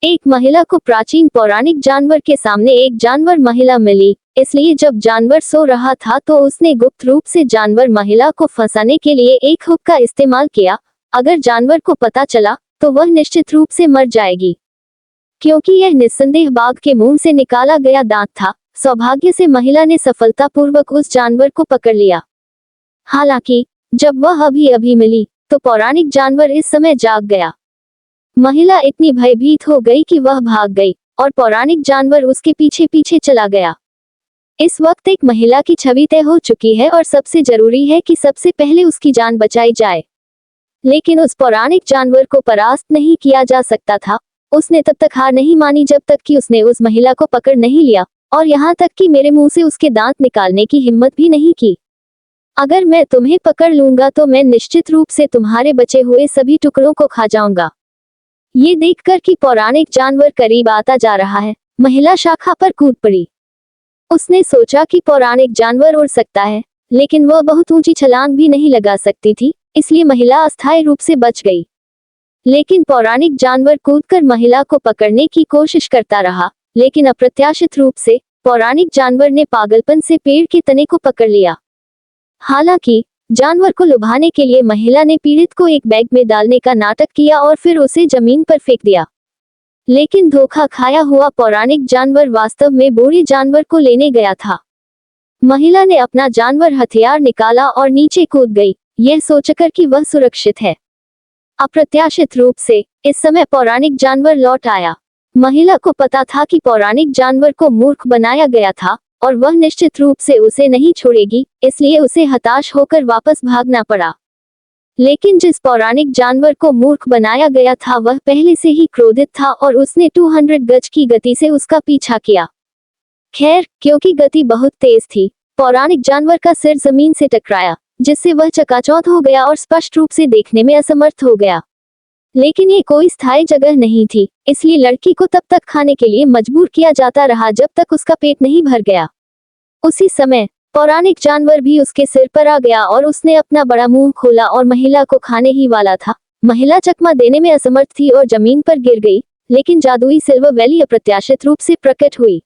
एक महिला को प्राचीन पौराणिक जानवर के सामने एक जानवर महिला मिली, इसलिए जब जानवर सो रहा था तो उसने गुप्त रूप से जानवर महिला को फंसाने के लिए एक हुक का इस्तेमाल किया। अगर जानवर को पता चला तो वह निश्चित रूप से मर जाएगी, क्योंकि यह निस्संदेह बाघ के मुंह से निकाला गया दांत था। सौभाग्य से महिला ने सफलतापूर्वक उस जानवर को पकड़ लिया। हालांकि जब वह अभी मिली तो पौराणिक जानवर इस समय जाग गया। महिला इतनी भयभीत हो गई कि वह भाग गई और पौराणिक जानवर उसके पीछे पीछे चला गया। इस वक्त एक महिला की छवि तय हो चुकी है और सबसे जरूरी है कि सबसे पहले उसकी जान बचाई जाए। लेकिन उस पौराणिक जानवर को परास्त नहीं किया जा सकता था। उसने तब तक हार नहीं मानी जब तक कि उसने उस महिला को पकड़ नहीं लिया, और यहाँ तक कि मेरे मुंह से उसके दांत निकालने की हिम्मत भी नहीं की। अगर मैं तुम्हें पकड़ लूंगा तो मैं निश्चित रूप से तुम्हारे बचे हुए सभी टुकड़ों को खा जाऊंगा। ये देखकर कि पौराणिक जानवर करीब आता जा रहा है, महिला शाखा पर कूद पड़ी। उसने सोचा कि पौराणिक जानवर उड़ सकता है, लेकिन वह बहुत ऊंची छलांग भी नहीं लगा सकती थी, इसलिए महिला अस्थायी रूप से बच गई। लेकिन पौराणिक जानवर कूदकर महिला को पकड़ने की कोशिश करता रहा, लेकिन अप्रत्याशित रूप से पौराणिक जानवर ने पागलपन से पेड़ के तने को पकड़ लिया। हालांकि जानवर को लुभाने के लिए महिला ने पीड़ित को एक बैग में डालने का नाटक किया और फिर उसे जमीन पर फेंक दिया। लेकिन धोखा खाया हुआ पौराणिक जानवर वास्तव में बूढ़े जानवर को लेने गया था। महिला ने अपना जानवर हथियार निकाला और नीचे कूद गई, यह सोचकर कि वह सुरक्षित है। अप्रत्याशित रूप से इस समय पौराणिक जानवर लौट आया। महिला को पता था कि पौराणिक जानवर को मूर्ख बनाया गया था और वह निश्चित रूप से उसे नहीं छोड़ेगी, इसलिए उसे हताश होकर वापस भागना पड़ा। लेकिन जिस पौराणिक जानवर को मूर्ख बनाया गया था वह पहले से ही क्रोधित था और उसने 200 गज की गति से उसका पीछा किया। खैर, क्योंकि गति बहुत तेज थी, पौराणिक जानवर का सिर जमीन से टकराया, जिससे वह चकाचौंध हो गया और स्पष्ट रूप से देखने में असमर्थ हो गया। लेकिन ये कोई स्थायी जगह नहीं थी, इसलिए लड़की को तब तक खाने के लिए मजबूर किया जाता रहा जब तक उसका पेट नहीं भर गया। उसी समय पौराणिक जानवर भी उसके सिर पर आ गया और उसने अपना बड़ा मुंह खोला और महिला को खाने ही वाला था। महिला चकमा देने में असमर्थ थी और जमीन पर गिर गई, लेकिन जादुई सिल्वर वैली अप्रत्याशित रूप से प्रकट हुई।